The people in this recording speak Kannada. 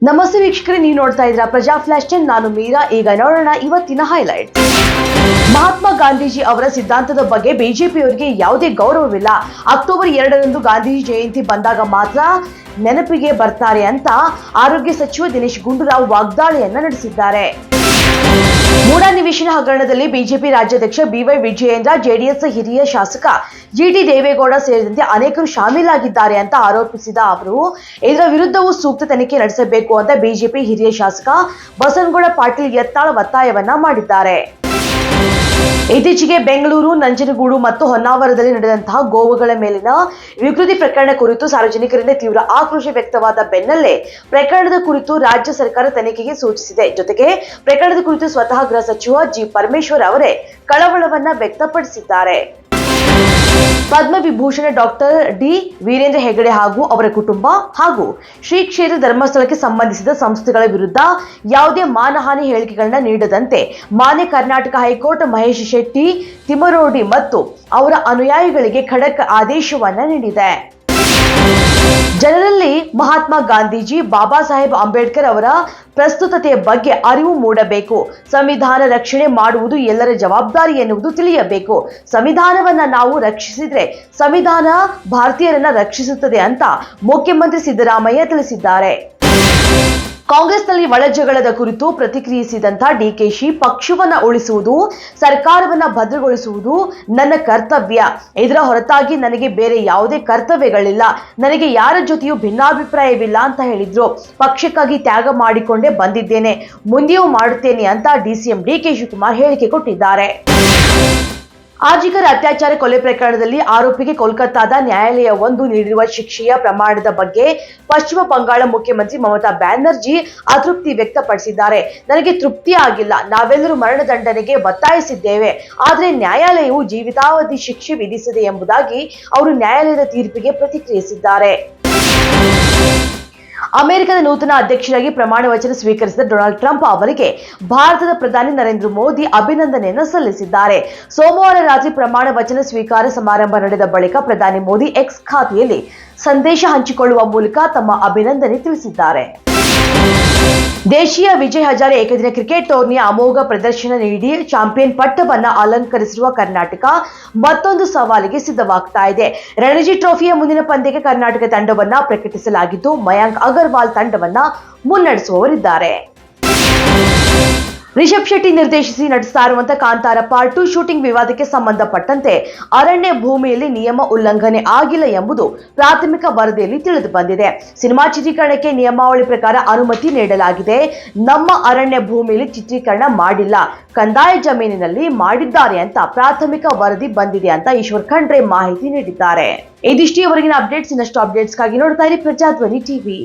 ನಮಸ್ತೆ ವೀಕ್ಷಕರೇ, ನೀವು ನೋಡ್ತಾ ಇದ್ದೀರಾ ಪ್ರಜಾ ಫ್ಲಾಶ್ 10. ನಾನು ಮೀರಾ. ಈಗ ನೋಡೋಣ ಇವತ್ತಿನ ಹೈಲೈಟ್. ಮಹಾತ್ಮ ಗಾಂಧೀಜಿ ಅವರ ಸಿದ್ಧಾಂತದ ಬಗ್ಗೆ ಬಿಜೆಪಿಯವರಿಗೆ ಯಾವುದೇ ಗೌರವವಿಲ್ಲ. ಅಕ್ಟೋಬರ್ 2ರಂದು ಗಾಂಧೀಜಿ ಜಯಂತಿ ಬಂದಾಗ ಮಾತ್ರ ನೆನಪಿಗೆ ಬರ್ತಾರೆ ಅಂತ ಆರೋಗ್ಯ ಸಚಿವ ದಿನೇಶ್ ಗುಂಡೂರಾವ್ ವಾಗ್ದಾಳಿಯನ್ನ ನಡೆಸಿದ್ದಾರೆ. ಮೂಡಾ ನಿವೇಶನ ಹಗರಣದಲ್ಲಿ ಬಿಜೆಪಿ ರಾಜ್ಯಾಧ್ಯಕ್ಷ ಬಿವೈ ವಿಜಯೇಂದ್ರ, ಜೆಡಿಎಸ್ ಹಿರಿಯ ಶಾಸಕ ಜಿಟಿ ದೇವೇಗೌಡ ಸೇರಿದಂತೆ ಅನೇಕರು ಶಾಮೀಲಾಗಿದ್ದಾರೆ ಅಂತ ಆರೋಪಿಸಿದ ಅವರು, ಇದರ ವಿರುದ್ಧವೂ ಸೂಕ್ತ ತನಿಖೆ ನಡೆಸಬೇಕು ಅಂತ ಬಿಜೆಪಿ ಹಿರಿಯ ಶಾಸಕ ಬಸನಗೌಡ ಪಾಟೀಲ್ ಯತ್ನಾಳ್ ಒತ್ತಾಯವನ್ನ ಮಾಡಿದ್ದಾರೆ. ಇತ್ತೀಚೆಗೆ ಬೆಂಗಳೂರು, ನಂಜನಗೂಡು ಮತ್ತು ಹೊನ್ನಾವರದಲ್ಲಿ ನಡೆದಂತಹ ಗೋವುಗಳ ಮೇಲಿನ ವಿಕೃತಿ ಪ್ರಕರಣ ಕುರಿತು ಸಾರ್ವಜನಿಕರಿಂದ ತೀವ್ರ ಆಕ್ರೋಶ ವ್ಯಕ್ತವಾದ ಬೆನ್ನಲ್ಲೇ ಪ್ರಕರಣದ ಕುರಿತು ರಾಜ್ಯ ಸರ್ಕಾರ ತನಿಖೆಗೆ ಸೂಚಿಸಿದೆ. ಜೊತೆಗೆ ಪ್ರಕರಣದ ಕುರಿತು ಸ್ವತಃ ಗೃಹ ಸಚಿವ ಜಿ ಪರಮೇಶ್ವರ್ ಅವರೇ ಕಳವಳವನ್ನ ವ್ಯಕ್ತಪಡಿಸಿದ್ದಾರೆ. ಪದ್ಮವಿಭೂಷಣ ಡಾಕ್ಟರ್ ಡಿ ವೀರೇಂದ್ರ ಹೆಗಡೆ ಹಾಗೂ ಅವರ ಕುಟುಂಬ ಹಾಗೂ ಶ್ರೀ ಕ್ಷೇತ್ರ ಧರ್ಮಸ್ಥಳಕ್ಕೆ ಸಂಬಂಧಿಸಿದ ಸಂಸ್ಥೆಗಳ ವಿರುದ್ಧ ಯಾವುದೇ ಮಾನಹಾನಿ ಹೇಳಿಕೆಗಳನ್ನ ನೀಡದಂತೆ ಮಾನ್ಯ ಕರ್ನಾಟಕ ಹೈಕೋರ್ಟ್ ಮಹೇಶ್ ಶೆಟ್ಟಿ ತಿಮರೋಡಿ ಮತ್ತು ಅವರ ಅನುಯಾಯಿಗಳಿಗೆ ಖಡಕ್ ಆದೇಶವನ್ನ ನೀಡಿದೆ. ಜನರಲ್ಲಿ ಮಹಾತ್ಮ ಗಾಂಧೀಜಿ, ಬಾಬಾ ಸಾಹೇಬ್ ಅಂಬೇಡ್ಕರ್ ಅವರ ಪ್ರಸ್ತುತತೆಯ ಬಗ್ಗೆ ಅರಿವು ಮೂಡಬೇಕು. ಸಂವಿಧಾನ ರಕ್ಷಣೆ ಮಾಡುವುದು ಎಲ್ಲರ ಜವಾಬ್ದಾರಿ ಎನ್ನುವುದು ತಿಳಿಯಬೇಕು. ಸಂವಿಧಾನವನ್ನ ನಾವು ರಕ್ಷಿಸಿದ್ರೆ ಸಂವಿಧಾನ ಭಾರತೀಯರನ್ನ ರಕ್ಷಿಸುತ್ತದೆ ಅಂತ ಮುಖ್ಯಮಂತ್ರಿ ಸಿದ್ದರಾಮಯ್ಯ ತಿಳಿಸಿದ್ದಾರೆ. ಕಾಂಗ್ರೆಸ್ನಲ್ಲಿ ಒಳಜಗಳದ ಕುರಿತು ಪ್ರತಿಕ್ರಿಯಿಸಿದಂತ ಡಿಕೆಶಿ, ಪಕ್ಷವನ್ನ ಉಳಿಸುವುದು, ಸರ್ಕಾರವನ್ನ ಭದ್ರಗೊಳಿಸುವುದು ನನ್ನ ಕರ್ತವ್ಯ. ಇದರ ಹೊರತಾಗಿ ನನಗೆ ಬೇರೆ ಯಾವುದೇ ಕರ್ತವ್ಯಗಳಿಲ್ಲ. ನನಗೆ ಯಾರ ಜೊತೆಯೂ ಭಿನ್ನಾಭಿಪ್ರಾಯವಿಲ್ಲ ಅಂತ ಹೇಳಿದ್ರು. ಪಕ್ಷಕ್ಕಾಗಿ ತ್ಯಾಗ ಮಾಡಿಕೊಂಡೇ ಬಂದಿದ್ದೇನೆ, ಮುಂದೆಯೂ ಮಾಡುತ್ತೇನೆ ಅಂತ ಡಿಸಿಎಂ ಡಿಕೆ ಶಿವಕುಮಾರ್ ಹೇಳಿಕೆ ಕೊಟ್ಟಿದ್ದಾರೆ. ಆರ್ಜಿಕರ್ ಅತ್ಯಾಚಾರ ಕೊಲೆ ಪ್ರಕರಣದಲ್ಲಿ ಆರೋಪಿಗೆ ಕೋಲ್ಕತ್ತಾದ ನ್ಯಾಯಾಲಯವೊಂದು ನೀಡಿರುವ ಶಿಕ್ಷೆಯ ಪ್ರಮಾಣದ ಬಗ್ಗೆ ಪಶ್ಚಿಮ ಬಂಗಾಳ ಮುಖ್ಯಮಂತ್ರಿ ಮಮತಾ ಬ್ಯಾನರ್ಜಿ ಅತೃಪ್ತಿ ವ್ಯಕ್ತಪಡಿಸಿದ್ದಾರೆ. ನನಗೆ ತೃಪ್ತಿ ಆಗಿಲ್ಲ. ನಾವೆಲ್ಲರೂ ಮರಣದಂಡನೆಗೆ ಒತ್ತಾಯಿಸಿದ್ದೇವೆ. ಆದರೆ ನ್ಯಾಯಾಲಯವು ಜೀವಿತಾವಧಿ ಶಿಕ್ಷೆ ವಿಧಿಸಿದೆ ಎಂಬುದಾಗಿ ಅವರು ನ್ಯಾಯಾಲಯದ ತೀರ್ಪಿಗೆ ಪ್ರತಿಕ್ರಿಯಿಸಿದ್ದಾರೆ. ಅಮೆರಿಕದ ನೂತನ ಅಧ್ಯಕ್ಷರಾಗಿ ಪ್ರಮಾಣ ವಚನ ಸ್ವೀಕರಿಸಿದ ಡೊನಾಲ್ಡ್ ಟ್ರಂಪ್ ಅವರಿಗೆ ಭಾರತದ ಪ್ರಧಾನಿ ನರೇಂದ್ರ ಮೋದಿ ಅಭಿನಂದನೆಯನ್ನು ಸಲ್ಲಿಸಿದ್ದಾರೆ. ಸೋಮವಾರ ರಾತ್ರಿ ಪ್ರಮಾಣ ವಚನ ಸ್ವೀಕಾರ ಸಮಾರಂಭ ನಡೆದ ಬಳಿಕ ಪ್ರಧಾನಿ ಮೋದಿ ಎಕ್ಸ್ ಖಾತೆಯಲ್ಲಿ ಸಂದೇಶ ಹಂಚಿಕೊಳ್ಳುವ ಮೂಲಕ ತಮ್ಮ ಅಭಿನಂದನೆ ತಿಳಿಸಿದ್ದಾರೆ. ದೇಶೀಯ ವಿಜಯ್ ಹಜಾರೆ ಏಕದಿನ ಕ್ರಿಕೆಟ್ ಟೂರ್ನಿಯ ಅಮೋಘ ಪ್ರದರ್ಶನ ನೀಡಿ ಚಾಂಪಿಯನ್ ಪಟ್ಟವನ್ನ ಅಲಂಕರಿಸಿರುವ ಕರ್ನಾಟಕ ಮತ್ತೊಂದು ಸವಾಲಿಗೆ ಸಿದ್ಧವಾಗ್ತಾ ಇದೆ. ರಣಜಿ ಟ್ರೋಫಿಯ ಮುಂದಿನ ಪಂದ್ಯಕ್ಕೆ ಕರ್ನಾಟಕ ತಂಡವನ್ನ ಪ್ರಕಟಿಸಲಾಗಿದ್ದು, ಮಯಾಂಕ್ ಅಗರ್ವಾಲ್ ತಂಡವನ್ನ ಮುನ್ನಡೆಸುವವರಿದ್ದಾರೆ. ರಿಷಬ್ ಶೆಟ್ಟಿ ನಿರ್ದೇಶಿಸಿ ನಟಿಸ್ತಾ ಇರುವಂತಹ ಕಾಂತಾರ ಪಾರ್ಟ್ 2 ಶೂಟಿಂಗ್ ವಿವಾದಕ್ಕೆ ಸಂಬಂಧಪಟ್ಟಂತೆ ಅರಣ್ಯ ಭೂಮಿಯಲ್ಲಿ ನಿಯಮ ಉಲ್ಲಂಘನೆ ಆಗಿಲ್ಲ ಎಂಬುದು ಪ್ರಾಥಮಿಕ ವರದಿಯಲ್ಲಿ ತಿಳಿದು ಬಂದಿದೆ. ಸಿನಿಮಾ ಚಿತ್ರೀಕರಣಕ್ಕೆ ನಿಯಮಾವಳಿ ಪ್ರಕಾರ ಅನುಮತಿ ನೀಡಲಾಗಿದೆ. ನಮ್ಮ ಅರಣ್ಯ ಭೂಮಿಯಲ್ಲಿ ಚಿತ್ರೀಕರಣ ಮಾಡಿಲ್ಲ, ಕಂದಾಯ ಜಮೀನಿನಲ್ಲಿ ಮಾಡಿದ್ದಾರೆ ಅಂತ ಪ್ರಾಥಮಿಕ ವರದಿ ಬಂದಿದೆ ಅಂತ ಈಶ್ವರ್ ಖಂಡ್ರೆ ಮಾಹಿತಿ ನೀಡಿದ್ದಾರೆ. ಇದಿಷ್ಟು ಇವರೆಗಿನ ಅಪ್ಡೇಟ್ಸ್. ಇನ್ನಷ್ಟು ಅಪ್ಡೇಟ್ಸ್ಗಾಗಿ ನೋಡ್ತಾ ಇರಿ ಪ್ರಜಾಧ್ವನಿ ಟಿವಿ.